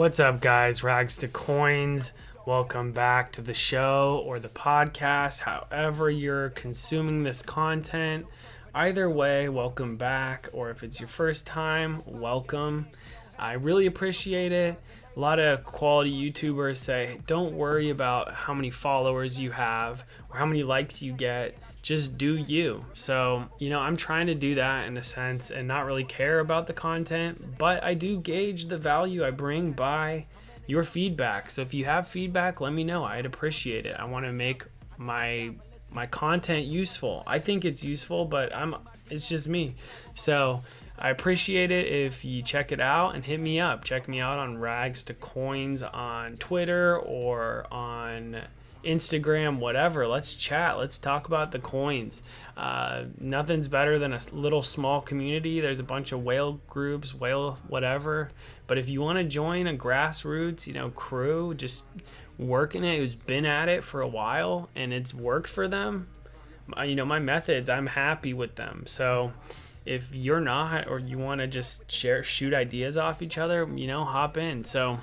What's up, guys? Rags to Coins. Welcome back to the show or the podcast, however you're consuming this content. Either way, welcome back, or if it's your first time, welcome. I really appreciate it. A lot of quality YouTubers say, don't worry about how many followers you have or how many likes you get. Just do you. So, I'm trying to do that in a sense and not really care about the content, but I do gauge the value I bring by your feedback. So if you have feedback, let me know. I'd appreciate it. I want to make my content useful. I think it's useful, but it's just me. So I appreciate it if you check it out and hit me up. Check me out on Rags to Coins on Twitter or on Instagram, whatever. Let's chat. Let's talk about the coins. Nothing's better than a little small community. There's a bunch of whale groups, whale whatever. But if you want to join a grassroots, crew, just working it, who's been at it for a while and it's worked for them, my methods, I'm happy with them. So if you're not, or you want to just shoot ideas off each other, hop in. So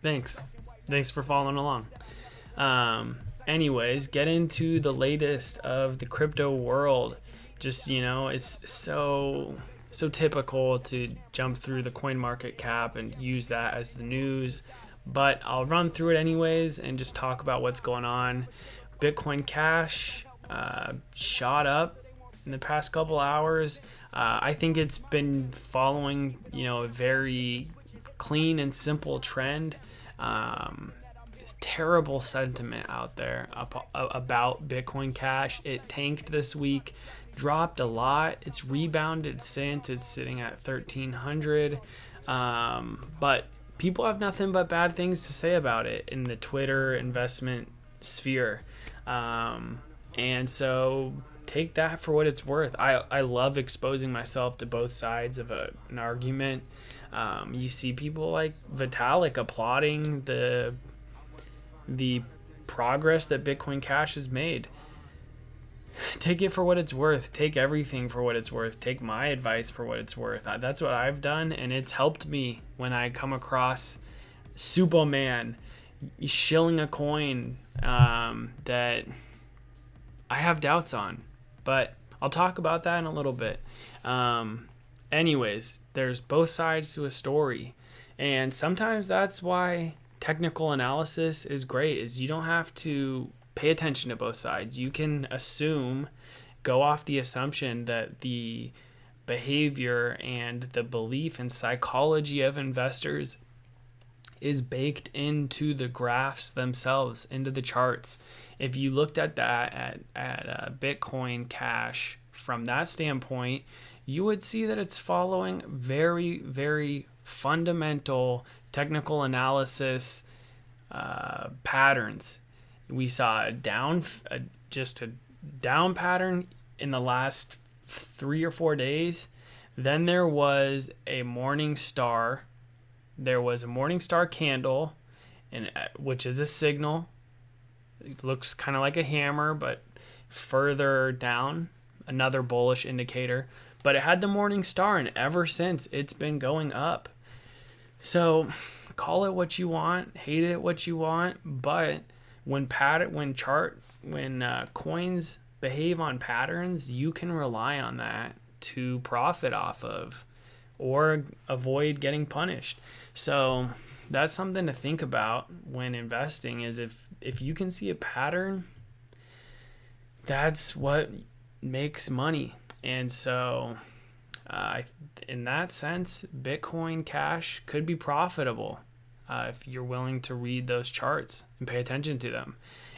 thanks for following along. Anyways, get into the latest of the crypto world. Just, it's so typical to jump through the coin market cap and use that as the news, but I'll run through it anyways and just talk about what's going on. Bitcoin Cash shot up in the past couple hours. I think it's been following, a very clean and simple trend. Terrible sentiment out there about Bitcoin Cash. It tanked this week, dropped a lot. It's rebounded since. It's sitting at 1,300. But people have nothing but bad things to say about it in the Twitter investment sphere. And so take that for what it's worth. I love exposing myself to both sides of an argument. You see people like Vitalik applauding the progress that Bitcoin Cash has made. Take it for what it's worth. Take everything for what it's worth. Take my advice for what it's worth. That's what I've done, and it's helped me when I come across Superman shilling a coin that I have doubts on. But I'll talk about that in a little bit. Anyways, there's both sides to a story, and sometimes that's why technical analysis is great, is you don't have to pay attention to both sides. You can go off the assumption that the behavior and the belief and psychology of investors is baked into the graphs themselves, into the charts. If you looked at that at Bitcoin Cash from that standpoint, you would see that it's following very, very fundamental technical analysis patterns. We saw a down pattern in the last 3 or 4 days. Then there was a morning star. There was a morning star candle, which is a signal. It looks kind of like a hammer, but further down, another bullish indicator. But it had the morning star, and ever since it's been going up. So call it what you want, hate it what you want, but when coins behave on patterns, you can rely on that to profit off of or avoid getting punished. So that's something to think about when investing, is if you can see a pattern, that's what makes money. And so in that sense, Bitcoin Cash could be profitable if you're willing to read those charts and pay attention to them.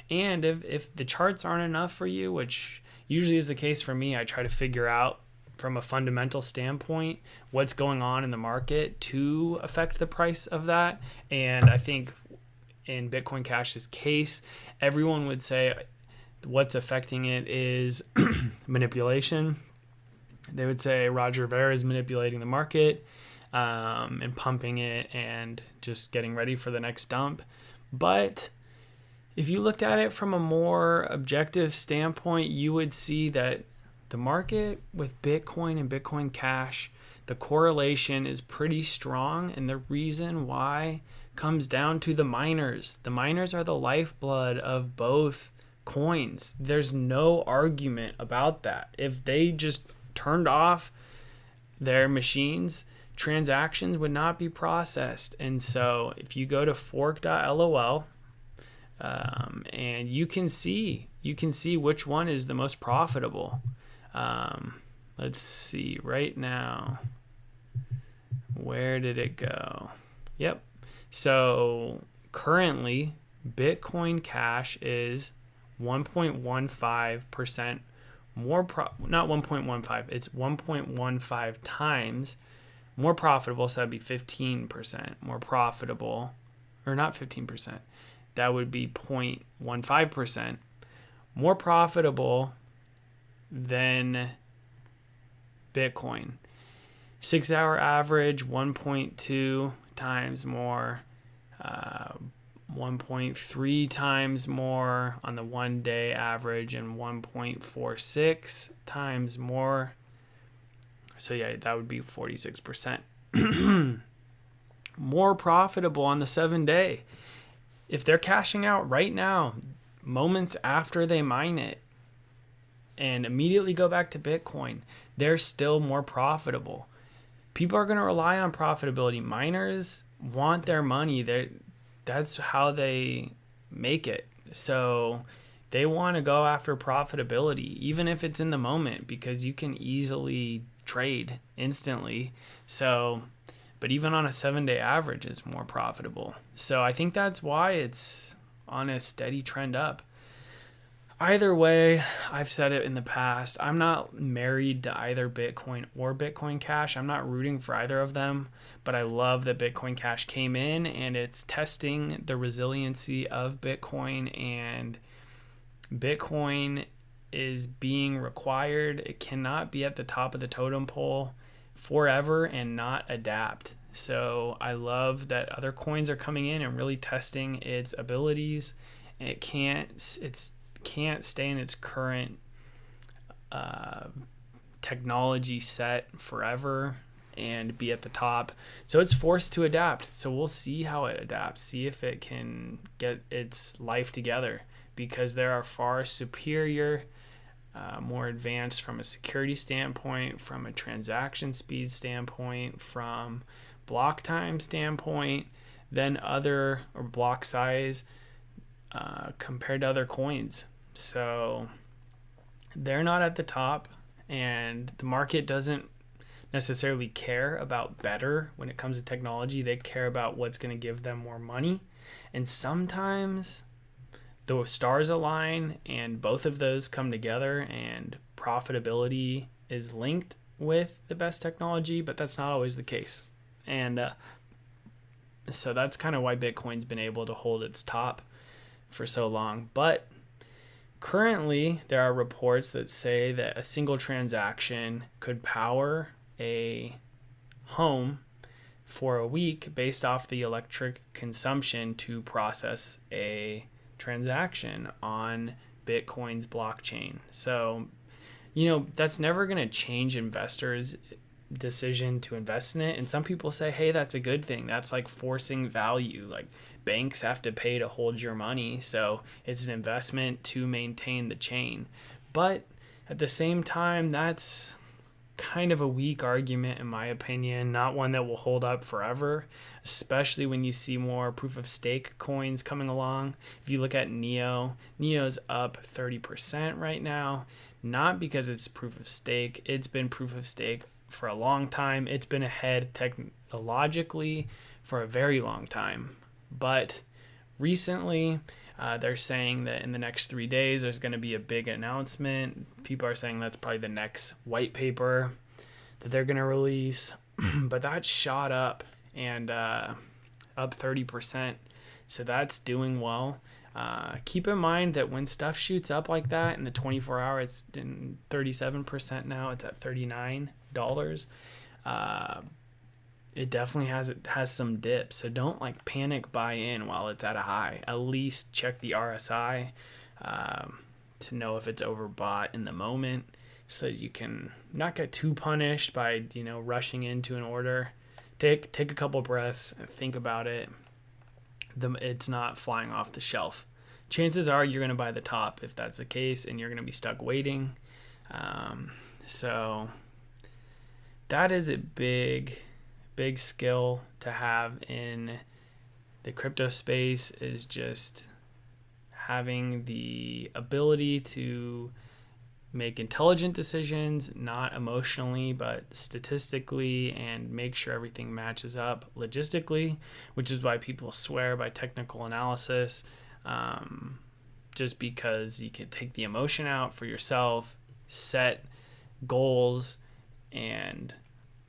And if the charts aren't enough for you, which usually is the case for me, I try to figure out from a fundamental standpoint what's going on in the market to affect the price of that. And I think in Bitcoin Cash's case, everyone would say what's affecting it is manipulation. They would say Roger Ver is manipulating the market and pumping it and just getting ready for the next dump. But if you looked at it from a more objective standpoint, you would see that the market with Bitcoin and Bitcoin Cash, the correlation is pretty strong, and the reason why comes down to the miners. The miners are the lifeblood of both coins. There's no argument about that. If they just turned off their machines, transactions would not be processed. And so if you go to fork.lol, and you can see which one is the most profitable. Let's see right now. Where did it go? Yep. So currently, Bitcoin Cash is 1.15% more not 1.15, it's 1.15 times more profitable. So that'd be 15% more profitable, or not 15%. That would be 0.15% more profitable than Bitcoin. 6-hour average, 1.2 times more, 1.3 times more on the 1-day average, and 1.46 times more. So yeah, that would be 46% more profitable on the 7-day. If they're cashing out right now, moments after they mine it, and immediately go back to Bitcoin, they're still more profitable. People are going to rely on profitability. Miners want their money. That's how they make it. So they want to go after profitability, even if it's in the moment, because you can easily trade instantly. So, but even on a 7-day average, it's more profitable. So I think that's why it's on a steady trend up. Either way, I've said it in the past, I'm not married to either Bitcoin or Bitcoin Cash. I'm not rooting for either of them, but I love that Bitcoin Cash came in and it's testing the resiliency of Bitcoin, and Bitcoin is being required. It cannot be at the top of the totem pole forever and not adapt. So I love that other coins are coming in and really testing its abilities. And it can't stay in its current technology set forever and be at the top. So it's forced to adapt. So we'll see how it adapts, see if it can get its life together, because there are far superior, more advanced from a security standpoint, from a transaction speed standpoint, from block time standpoint than other, or block size, compared to other coins. So they're not at the top, and the market doesn't necessarily care about better when it comes to technology. They care about what's going to give them more money. And sometimes the stars align and both of those come together, and profitability is linked with the best technology, but that's not always the case. And so that's kind of why Bitcoin's been able to hold its top for so long. But currently, there are reports that say that a single transaction could power a home for a week based off the electric consumption to process a transaction on Bitcoin's blockchain. So, that's never going to change investors' decision to invest in it. And some people say, hey, that's a good thing. That's like forcing value. Like, banks have to pay to hold your money, so it's an investment to maintain the chain. But at the same time, that's kind of a weak argument in my opinion, not one that will hold up forever, especially when you see more proof of stake coins coming along. If you look at Neo's up 30% right now, not because it's proof of stake. It's been proof of stake for a long time. It's been ahead technologically for a very long time. But recently, they're saying that in the next 3 days, there's going to be a big announcement. People are saying that's probably the next white paper that they're going to release. But that shot up and up 30%. So that's doing well. Keep in mind that when stuff shoots up like that in the 24 hour, it's in 37% now. It's at $39. It definitely has some dips. So don't panic buy in while it's at a high. At least check the RSI to know if it's overbought in the moment. so you can not get too punished by, rushing into an order. Take a couple breaths and think about it. It's not flying off the shelf. Chances are you're going to buy the top if that's the case, and you're going to be stuck waiting. So that is a big skill to have in the crypto space, is just having the ability to make intelligent decisions, not emotionally, but statistically, and make sure everything matches up logistically, which is why people swear by technical analysis, just because you can take the emotion out for yourself, set goals, and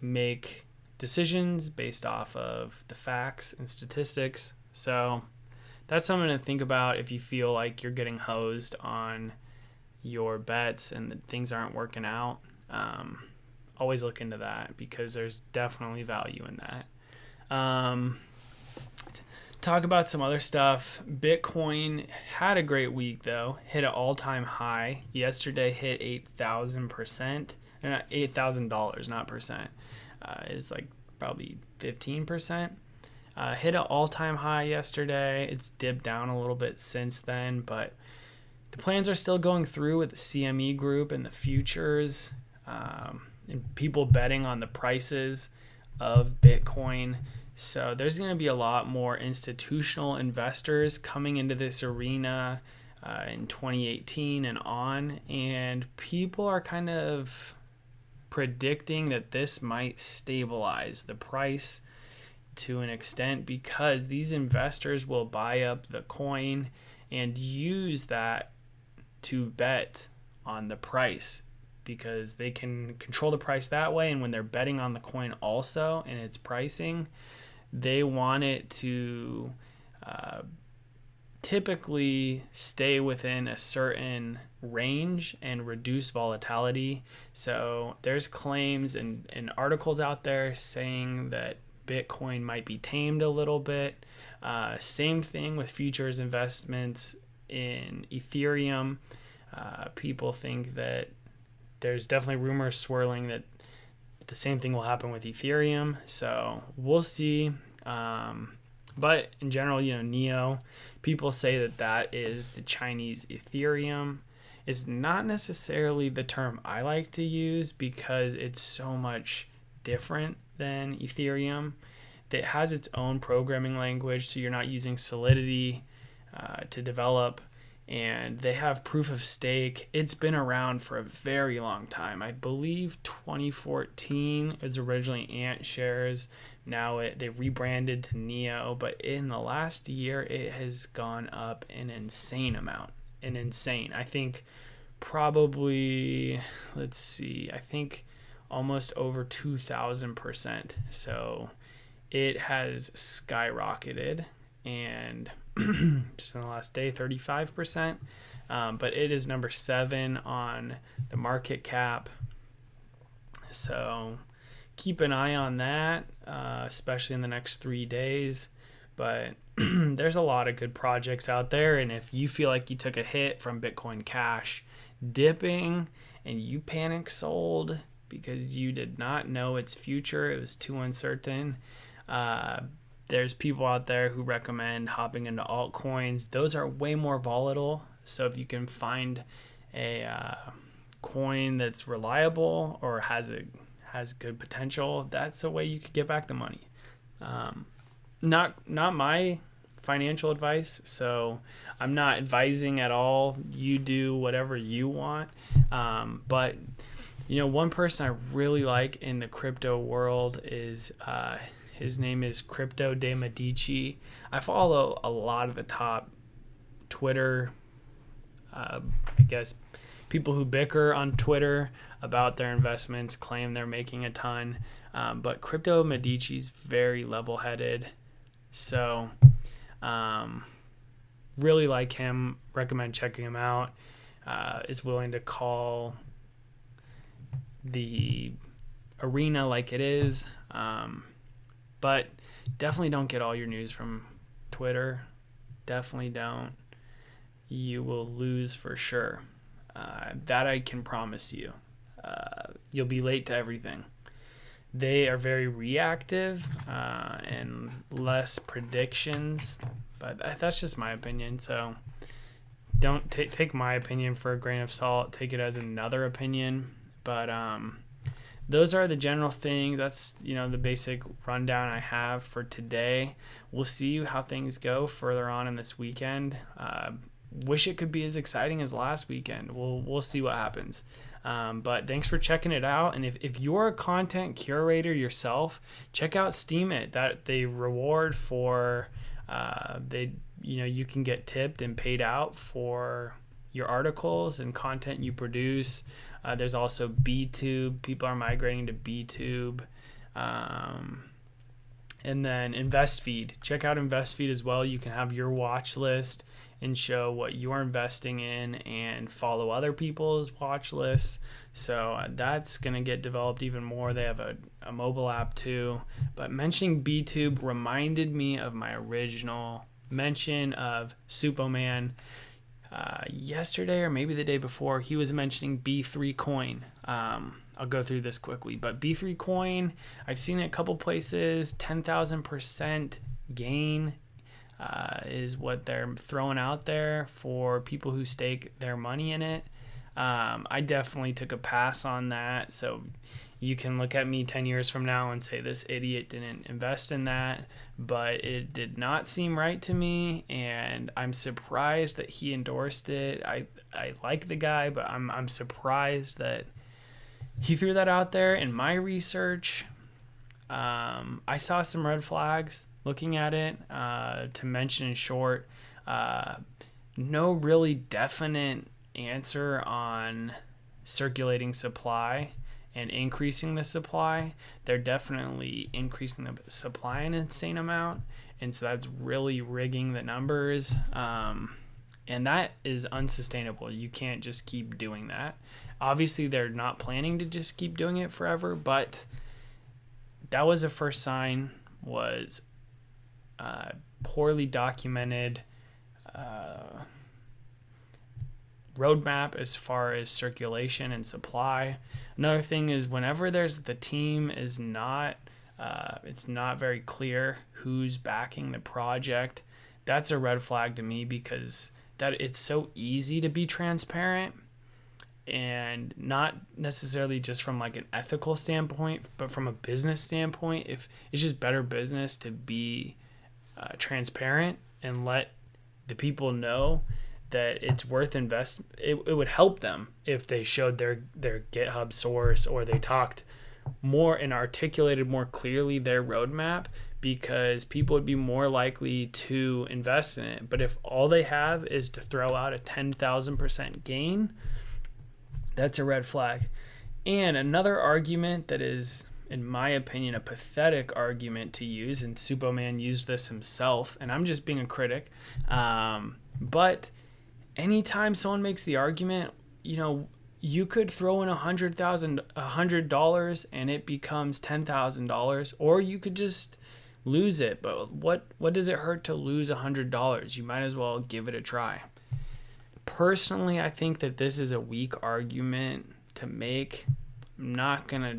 make decisions based off of the facts and statistics. So that's something to think about if you feel like you're getting hosed on your bets and that things aren't working out. Always look into that, because there's definitely value in that. Talk about some other stuff. Bitcoin had a great week though. Hit an all-time high. Yesterday hit 8,000%. $8,000, not percent. It's like probably 15%. Hit an all-time high yesterday. It's dipped down a little bit since then, but the plans are still going through with the CME group and the futures, and people betting on the prices of Bitcoin. So there's going to be a lot more institutional investors coming into this arena in 2018 and on, and people are kind of predicting that this might stabilize the price to an extent, because these investors will buy up the coin and use that to bet on the price, because they can control the price that way. And when they're betting on the coin also and its pricing, they want it to typically stay within a certain range and reduce volatility. So there's claims and articles out there saying that Bitcoin might be tamed a little bit. Same thing with futures investments in Ethereum. People think that there's definitely rumors swirling that the same thing will happen with Ethereum. So we'll see. But in general, NEO, people say that is the Chinese Ethereum. Is not necessarily the term I like to use, because it's so much different than Ethereum. It has its own programming language, so you're not using Solidity to develop, and they have proof of stake. It's been around for a very long time. I believe 2014 was originally Ant Shares. Now they rebranded to Neo, but in the last year it has gone up an insane amount. I think probably, I think almost over 2,000%. So it has skyrocketed, and just in the last day, 35%. But it is number 7 on the market cap. So keep an eye on that, especially in the next 3 days. But there's a lot of good projects out there. And if you feel like you took a hit from Bitcoin Cash dipping and you panic sold because you did not know its future, it was too uncertain, there's people out there who recommend hopping into altcoins. Those are way more volatile. So if you can find a coin that's reliable or has good potential, that's a way you could get back the money. Not my financial advice, so I'm not advising at all. You do whatever you want. But one person I really like in the crypto world is his name is Crypto De Medici. I follow a lot of the top Twitter, people who bicker on Twitter about their investments, claim they're making a ton. But Crypto Medici's very level-headed. So really like him, recommend checking him out. Is willing to call the arena like it is. But definitely don't get all your news from Twitter. Definitely don't. You will lose for sure. That I can promise you. you'll be late to everything. They are very reactive and less predictions, but that's just my opinion. So don't take my opinion for a grain of salt. Take it as another opinion. But those are the general things. That's, the basic rundown I have for today. We'll see how things go further on in this weekend. Wish it could be as exciting as last weekend. We'll see what happens. But thanks for checking it out. And if you're a content curator yourself, check out Steam It. That they reward for you can get tipped and paid out for your articles and content you produce. There's also BTube. People are migrating to BTube. And then InvestFeed. Check out InvestFeed as well. You can have your watch list and show what you're investing in and follow other people's watch lists. So that's going to get developed even more. They have a mobile app too. But mentioning BTube reminded me of my original mention of Supoman. Yesterday or maybe the day before, he was mentioning B3 coin. I'll go through this quickly, but B3 coin, I've seen it a couple places. 10,000% gain is what they're throwing out there for people who stake their money in it. I definitely took a pass on that. So you can look at me 10 years from now and say this idiot didn't invest in that, but it did not seem right to me, and I'm surprised that he endorsed it. I like the guy, but I'm surprised that he threw that out there. In my research, I saw some red flags looking at it. To mention in short, no really definite answer on circulating supply and increasing the supply. They're definitely increasing the supply an insane amount, and so that's really rigging the numbers, and that is unsustainable. You can't just keep doing that. Obviously they're not planning to just keep doing it forever, but that was a first sign. Was poorly documented roadmap as far as circulation and supply. Another thing is whenever the team is not, it's not very clear who's backing the project. That's a red flag to me, because that it's so easy to be transparent, and not necessarily just from like an ethical standpoint, but from a business standpoint. If it's just better business to be transparent and let the people know that it's worth it would help them if they showed their GitHub source, or they talked more and articulated more clearly their roadmap, because people would be more likely to invest in it. But if all they have is to throw out a 10,000% gain, that's a red flag. And another argument that is, in my opinion, a pathetic argument to use, and Supoman used this himself, and I'm just being a critic, but anytime someone makes the argument, you could throw in $100 and it becomes $10,000, or you could just lose it. But what does it hurt to lose $100? You might as well give it a try. Personally, I think that this is a weak argument to make. I'm not gonna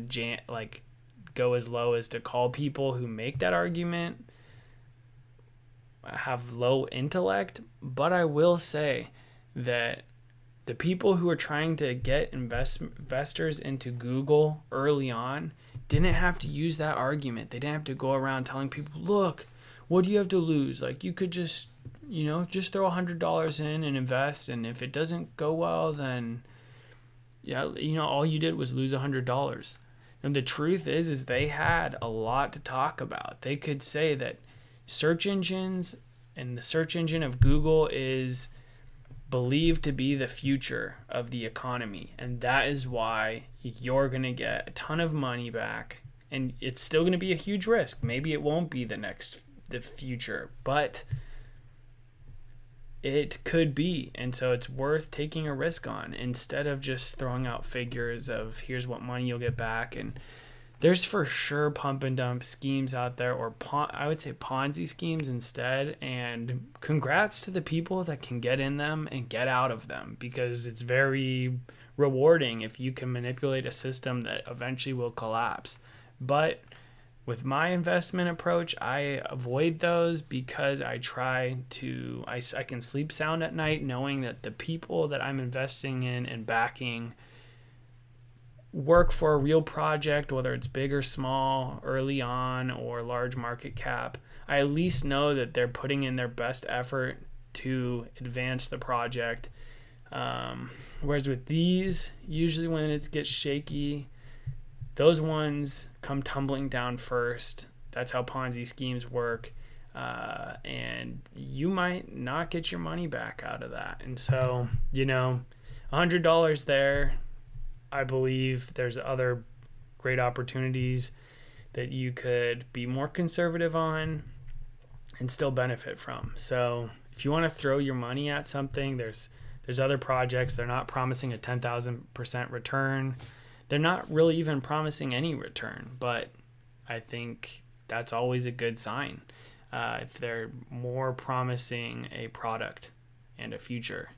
go as low as to call people who make that argument have low intellect, but I will say that the people who are trying to get investors into Google early on didn't have to use that argument. They didn't have to go around telling people, look, what do you have to lose? Like, you could just throw $100 in and invest, and if it doesn't go well, then all you did was lose $100. And the truth is they had a lot to talk about. They could say that search engines and the search engine of Google is believed to be the future of the economy, and that is why you're going to get a ton of money back, and it's still going to be a huge risk. Maybe it won't be the future, but it could be, and so it's worth taking a risk on instead of just throwing out figures of here's what money you'll get back. And there's for sure pump and dump schemes out there, or I would say Ponzi schemes instead. And congrats to the people that can get in them and get out of them, because it's very rewarding if you can manipulate a system that eventually will collapse. But with my investment approach, I avoid those because I can sleep sound at night knowing that the people that I'm investing in and backing work for a real project, whether it's big or small, early on or large market cap. I at least know that they're putting in their best effort to advance the project. Whereas with these, usually when it gets shaky, those ones come tumbling down first. That's how Ponzi schemes work. And you might not get your money back out of that. And so, $100 there, I believe there's other great opportunities that you could be more conservative on and still benefit from. So if you want to throw your money at something, there's other projects. They're not promising a 10,000% return. They're not really even promising any return, but I think that's always a good sign if they're more promising a product and a future.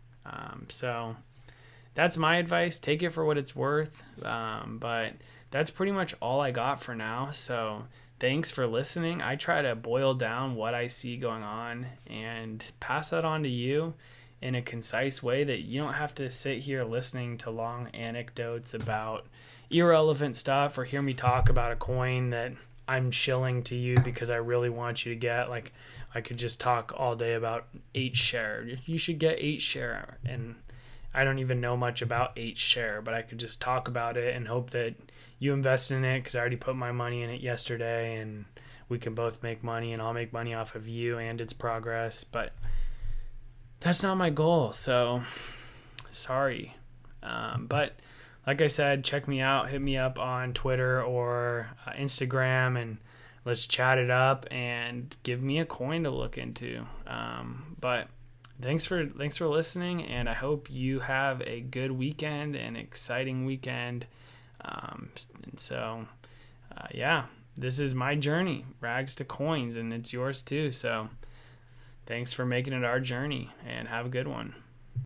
So that's my advice. Take it for what it's worth. But that's pretty much all I got for now. So thanks for listening. I try to boil down what I see going on and pass that on to you in a concise way that you don't have to sit here listening to long anecdotes about irrelevant stuff or hear me talk about a coin that I'm shilling to you because I really want you to get. Like, I could just talk all day about 8share. You should get 8share. And I don't even know much about 8share, but I could just talk about it and hope that you invest in it because I already put my money in it yesterday and we can both make money and I'll make money off of you and its progress. But that's not my goal, so sorry. But like I said, check me out. Hit me up on Twitter or Instagram and let's chat it up and give me a coin to look into. But thanks for listening, and I hope you have a good weekend, an exciting weekend. And so, this is my journey, rags to coins, and it's yours too. So thanks for making it our journey, and have a good one.